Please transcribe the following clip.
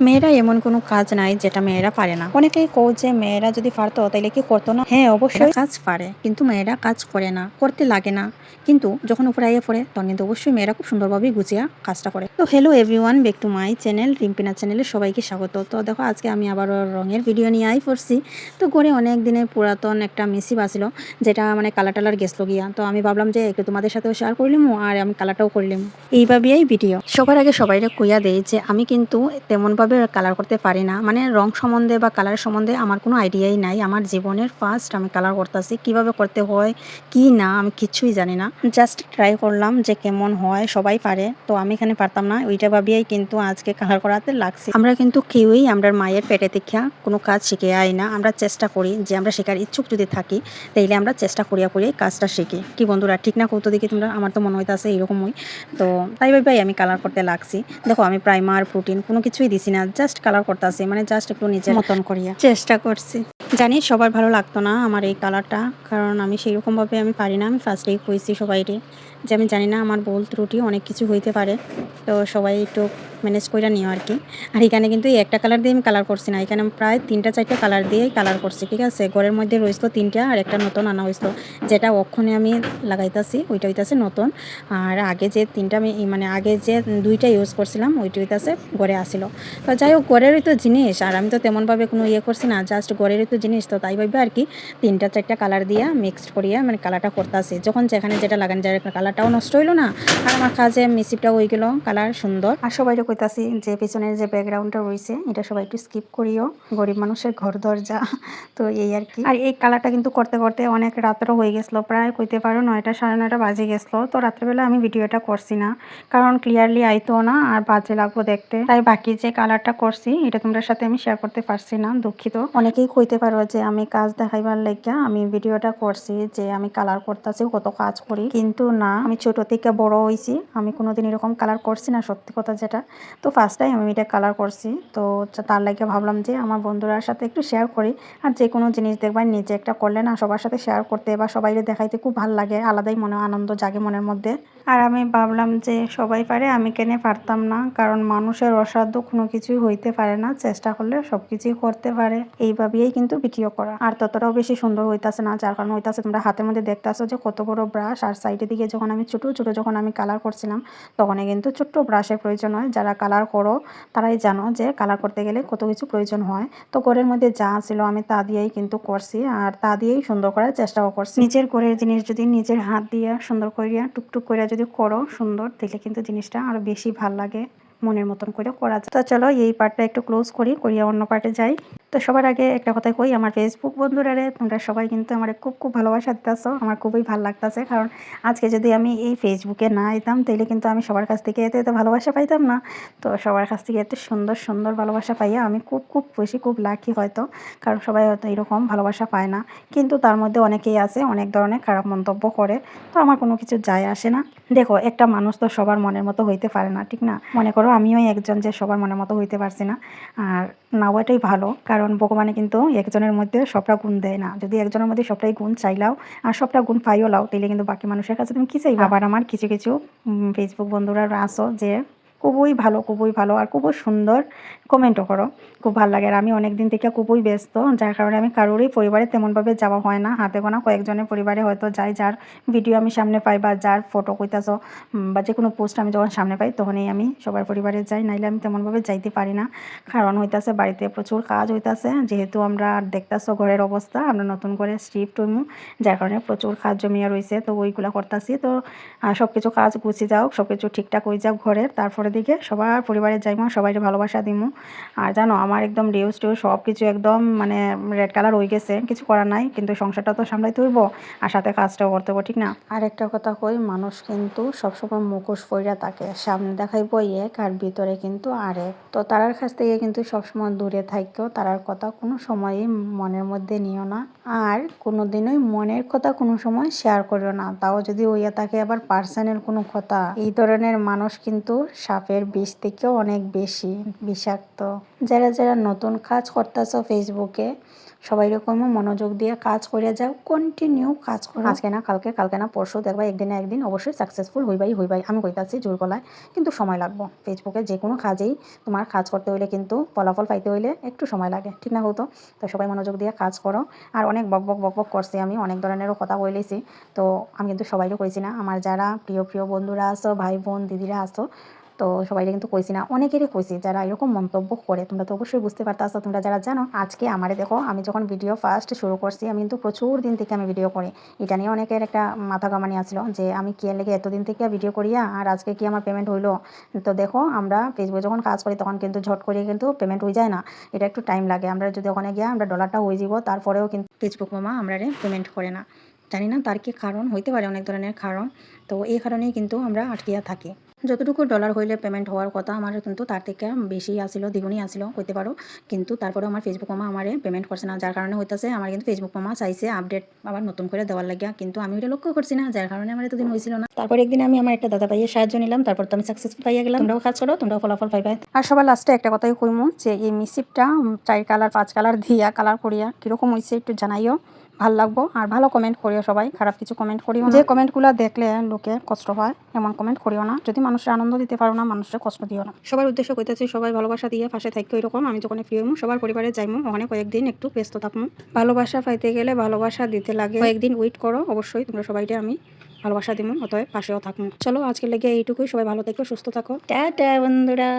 মেয়েরা এমন কোনো কাজ নাই যেটা মেয়েরা পারে না। অনেকেই কও যে মেয়েরা যদি পারতো তাইলে কি করতো না? হ্যাঁ, অবশ্যই কাজ পারে, কিন্তু মেয়েরা কাজ করে না, করতে লাগে না। কিন্তু যখন উপরে আইয়া পড়ে তখন কিন্তু অবশ্যই মেয়েরা খুব সুন্দরভাবে গুছিয়ে কাজটা করে। তো hello everyone, back to my channel Rimpina চ্যানেলে সবাইকে স্বাগত। তো দেখো আজকে আমি আবারও রঙের ভিডিও নিয়ে আই পড়ছি। তো ঘরে অনেক দিনের পুরাতন একটা মিসিব আসিল, যেটা মানে কালার টালার গেছলো গিয়া। তো আমি ভাবলাম যে একটু তোমাদের সাথেও শেয়ার করলিম আর আমি কালারটাও করলিম, এইভাবেই ভিডিও। সবার আগে সবাইরে কইয়া দেই যে আমি কিন্তু তেমনভাবে কালার করতে পারি না, মানে রং সম্বন্ধে বা কালার সম্বন্ধে আমার কোনো আইডিয়াই নাই। আমার জীবনের ফার্স্ট আমি কালার করতেছি, কিভাবে করতে হয় কি না আমি কিছুই জানি না। জাস্ট ট্রাই করলাম যে কেমন হয়, সবাই পারে তো আমি এখানে পারতাম না, ওইটা ভাবিয়েই কিন্তু আজকে কালার করাতে লাগছে। আমরা কিন্তু কেউই আমরা মায়ের পেটে দেখা কোনো কাজ শিখে আই না। আমরা চেষ্টা করি যে আমরা শেখার ইচ্ছুক যদি থাকি তাইলে আমরা চেষ্টা করিয়া করিয়াই কাজটা শিখি। কি বন্ধুরা, ঠিক না? কৌতো দিকে তোমরা, আমার তো মনে হইতেছে এরকমই। তো তাই ভাই আমি কালার করতে লাগছি। দেখো আমি প্রাইমার প্রোটিন কোনো কিছুই দিছি না, জাস্ট কালার করতেছি, মানে জাস্ট একটু নিজের মতন করিয়া চেষ্টা করছি। জানি সবার ভালো লাগতো না আমার এই কালারটা, কারণ আমি সেই রকমভাবে আমি পারি না। আমি ফার্স্টেই কইছি সবাইকে যে আমি জানি না, আমার ভুল ত্রুটি অনেক কিছু হইতে পারে, তো সবাই একটু ম্যানেজ করে নিও আর কি। আর এখানে কিন্তু এই একটা কালার দিয়ে আমি কালার করছি না, এখানে প্রায় 3-4টা কালার দিয়েই কালার করছি, ঠিক আছে। ঘরের মধ্যে রয়েছিল 3টা আর একটা নতুন আনা হয়েছিল, যেটা অক্ষণে আমি লাগাইতাছি ওইটা হইতাছে নতুন। আর আগে যে 3টা আমি মানে আগে যে 2টা ইউজ করছিলাম ওইটা হইতাছে ঘরে আসিল। তো যাই হোক, ঘরেরই তো জিনিস, আর আমি তো তেমনভাবে কোনো ইয়ে করছি না, জাস্ট ঘরেরই তো জিনিস, তো তাই ভাবে আর কি 3-4টা কালার দিয়া মিক্সড করিয়া মানে কালারটা করতেছি। যখন যেখানে যেটা লাগান যায়, কালারটাও নষ্ট হইলো না আর আমার কাজে মিসিপটাও হয়ে গেল কালার সুন্দর। আর সবাইকে কইতাছি যে পিছনের যে ব্যাকগ্রাউন্ডটা রয়েছে এটা সবাই একটু স্কিপ করিও, গরিব মানুষের ঘর দরজা। তো এই আর কি। আর এই কালারটা কিন্তু করতে করতে অনেক রাত্রও হয়ে গেছিলো, প্রায় কইতে পারো 9টা 9:30 বাজে গেছিলো। তো রাত্রেবেলা আমি ভিডিওটা করছি না, কারণ ক্লিয়ারলি আইতো না আর বাজে লাগবো দেখতে, তাই বাকি যে কালারটা করছি এটা তোমরা সাথে আমি শেয়ার করতে পারছি না, দুঃখিত। অনেকেই কইতে পারো যে আমি কাজ দেখাইবার লাগিয়া আমি ভিডিওটা করছি যে আমি কালার করতেছি, কত কাজ করি, কিন্তু না, আমি ছোট থেকে বড় হইছি, আমি কোনোদিন এরকম কালার করছি না, সত্যি কথা যেটা। তো ফার্স্ট টাইম আমি এটা কালার করছি, তো তার লাগে ভাবলাম যে আমার বন্ধুরার সাথে একটু শেয়ার করি। আর যে কোনো জিনিস দেখবার নিজে একটা করলে না সবার সাথে শেয়ার করতে বা সবাইকে দেখাইতে খুব ভালো লাগে, আলাদাই মনে আনন্দ জাগে মনের মধ্যে। আর আমি ভাবলাম যে সবাই পারে, আমি কেন পারতাম না, কারণ মানুষের অসাধ্য কোনো কিছুই হইতে পারে না, চেষ্টা করলে সব কিছুই করতে পারে, এইভাবেই কিন্তু ভিডিও করা। আর ততটাও বেশি সুন্দর হইতাছে না, যার কারণে হইতাছে তোমরা হাতের মধ্যে দেখতেছো যে কত বড় ব্রাশ। আর সাইডের দিকে যখন আমি ছোটো ছোটো যখন আমি কালার করছিলাম তখনই কিন্তু ছোট্ট ব্রাশের প্রয়োজন হয়। যারা কালার করো তারাই জানো যে কালার করতে গেলে কত কিছু প্রয়োজন হয়। তো ঘরের মধ্যে যা ছিল আমি তা দিয়েই কিন্তু করছি, আর তা দিয়েই সুন্দর করার চেষ্টাও করছি। নিজের ঘরের জিনিস যদি নিজের হাত দিয়ে সুন্দর করিয়া টুকটুক করে যদি করো সুন্দর, তাহলে কিন্তু জিনিসটা আরো বেশি ভাল লাগে, মনের মতন করে করা যায়। তো চলো এই পার্টটা একটু ক্লোজ করিয়া অন্য পার্টে যাই। তো সবার আগে একটা কথা কই, আমার ফেসবুক বন্ধুরারে তোমরা সবাই কিন্তু আমার খুব খুব ভালোবাসা দিতেছো, আমার খুবই ভালো লাগতেছে। কারণ আজকে যদি আমি এই ফেসবুকে না আইতাম তাহলে কিন্তু আমি সবার কাছ থেকে এত এত ভালোবাসা পাইতাম না। তো সবার কাছ থেকে এত সুন্দর সুন্দর ভালোবাসা পাইয়া আমি খুব খুব খুশি, খুব লাকি হয়তো, কারণ সবাই হয়তো এরকম ভালোবাসা পায় না। কিন্তু তার মধ্যে অনেকেই আছে অনেক ধরনের খারাপ মন্তব্য করে, তো আমার কোনো কিছু যায় আসে না। দেখো একটা মানুষ তো সবার মনের মতো হইতে পারে না, ঠিক না? মনে করো আমিও একজন যে সবার মনের মতো হইতে পারছি না, আর নাও এটাই ভালো, কারণ ভগবানে কিন্তু একজনের মধ্যে সবটা গুণ দেয় না। যদি একজনের মধ্যে সবটাই গুণ চাইলাও আর সবটা গুণ পাইও লাও, তাহলে কিন্তু বাকি মানুষের কাছে তুমি কি চাইবা? আবার আমার কিছু কিছু ফেসবুক বন্ধুরা আসো যে খুবই ভালো আর খুবই সুন্দর কমেন্টও করো, খুব ভালো লাগে। আর আমি অনেক দিন থেকে খুবই ব্যস্ত, যার কারণে আমি কারোরই পরিবারে তেমনভাবে যাওয়া হয় না, হাতে গোনা কয়েকজনের পরিবারে হয়তো যাই, যার ভিডিও আমি সামনে পাই বা যার ফটো কইতাছো বা যে কোনো পোস্ট আমি যখন সামনে পাই তখনই আমি সবার পরিবারে যাই, নাইলে আমি তেমনভাবে যাইতে পারি না। কারণ হইতাছে বাড়িতে প্রচুর কাজ হইতাছে, যেহেতু আমরা দেখতাছো ঘরের অবস্থা, আমরা নতুন করে শিফট হইমু, যার কারণে প্রচুর কাজ জমিয়া রয়েছে, তো ওইগুলা করতেছি। তো সব কিছু কাজ গুছি যাও, সব কিছু ঠিকঠাক হয়ে যাও ঘরের, তারপরে দিকে সবার পরিবারে যাইমু, সবাই ভালোবাসা দিমু। আর জানো আমার একদম ডিউজ টিউজ সব কিছু একদম মানে রেড কালার হয়ে গেছে, কিছু করার নাই, কিন্তু সংসারটা তো সামলাইতে হইব আর সাথে কাজটাও করতে হইব, ঠিক না? আর একটা কথা কই, মানুষ কিন্তু সবসময় মুখোশ পইরা থাকে, সামনে দেখাইবো এক আর ভিতরে কিন্তু আরেক। তো তারার কাছ থেকে কিন্তু সবসময় দূরে থাকতেও তারার কথা কোনো সময়ই মনের মধ্যে নিও না, আর কোনোদিনই মনের কথা কোনো সময় শেয়ার করিও না, তাও যদি হইয়া থাকে আবার পার্সোনাল কোনো কথা। এই ধরনের মানুষ কিন্তু সাপের বিষ থেকেও অনেক বেশি বিষাক্ত। যারা যারা নতুন কাজ করতেছ ফেসবুকে, সবাই রকমও মনোযোগ দিয়ে কাজ করে যাও, কন্টিনিউ কাজ করো। আজকে না কালকে, কালকে না পরশু, দেখবা একদিন না একদিন অবশ্যই সাকসেসফুল হইবাই। আমি কইতাছি জোর গলায়, কিন্তু সময় লাগবে। ফেসবুকে যে কোনো কাজেই তোমার কাজ করতে হইলে কিন্তু ফলাফল পাইতে হইলে একটু সময় লাগে, ঠিক না হতো? তো সবাই মনোযোগ দিয়ে কাজ করো। আর অনেক বক করছি, আমি অনেক ধরনেরও কথা বলেছি। তো আমি কিন্তু সবাইকে কইছি না, আমার যারা প্রিয় বন্ধুরা আছো, ভাই বোন দিদিরা আছো, তো সবাই কিন্তু কইছি না, অনেকেরই কইছি যারা এরকম মন্তব্য করে। তোমরা তো অবশ্যই বুঝতে পারতেছো, তোমরা যারা জানো। আজকে আমারে দেখো, আমি যখন ভিডিও ফার্স্ট শুরু করছি, আমি কিন্তু প্রচুর দিন থেকে আমি ভিডিও করি। এটা নিয়ে অনেকের একটা মাথা কামানি আসলো যে আমি কি লেগে এতদিন থেকে ভিডিও করিয়া আর আজকে কি আমার পেমেন্ট হইলো। তো দেখো, আমরা ফেসবুকে যখন কাজ করি তখন কিন্তু ঝট করে কিন্তু পেমেন্ট হয়ে যায় না, এটা একটু টাইম লাগে। আমরা যদি ওখানে গিয়ে আমরা ডলারটা হয়ে যাব, তারপরেও কিন্তু ফেসবুক মামা আমরা পেমেন্ট করে না। জানি না তার কি কারণ, হইতে পারে অনেক ধরনের কারণ। তো এই কারণেই কিন্তু আমরা আটকিয়া থাকি। যতটুকু ডলার হইলে পেমেন্ট হওয়ার কথা, আমার কিন্তু তার থেকে বেশি আসিল, দ্বিগুণই আসিল হইতে পারো। কিন্তু তারপরেও আমার ফেসবুক মামা আমারে পেমেন্ট করছে না, যার কারণে হইতেছে আমার কিন্তু ফেসবুক মামা চাইছে আপডেট আবার নতুন করে দেওয়ার লাগিয়া, কিন্তু আমি ওটা লক্ষ্য করছি না, যার কারণে আমার এতদিন হয়েছিল না। তারপর একদিন আমি আমার একটা দাদা ভাইয়ের সাহায্য নিলাম, তারপর তো আমি সাকসেসফুল পাইয়া গেলাম। তোমরাও কাজ করো, তোমরাও ফলাফল পাইবে। আর সবার লাস্টে একটা কথাই কইমু যে এই মিসিপটা 4 কালার 5 কালার দিয়া কালার করিয়া কীরকম হয়েছে একটু জানাইও, ভাল লাগবো। আর ভালো কমেন্ট করিও, সবাই খারাপ কিছু কমেন্ট করিও না। যে কমেন্টগুলো দেখলে লোকে কষ্ট হয় এমন কমেন্ট করিও না। যদি মানুষের আনন্দ দিতে পারো না, মানুষের কষ্ট দিও না। সবার উদ্দেশ্য কইতাছি, সবাই ভালোবাসা দিয়ে পাশে থাকো। এরকম আমি যখন ফ্রি হইমু, সবার পরিবারে যাইমু, ওখানে কয়েকদিন একটু ব্যস্ত থাকমু। ভালোবাসা পাইতে গেলে ভালোবাসা দিতে লাগে, কয়েকদিন ওয়েট করো। অবশ্যই তোমরা সবাইকে আমি ভালোবাসা দিমু, অতএব পাশেও থাকমু। চলো আজকের লেগে এইটুকুই। সবাই ভালো থেকো, সুস্থ থাকো। টাটা বন্ধুরা।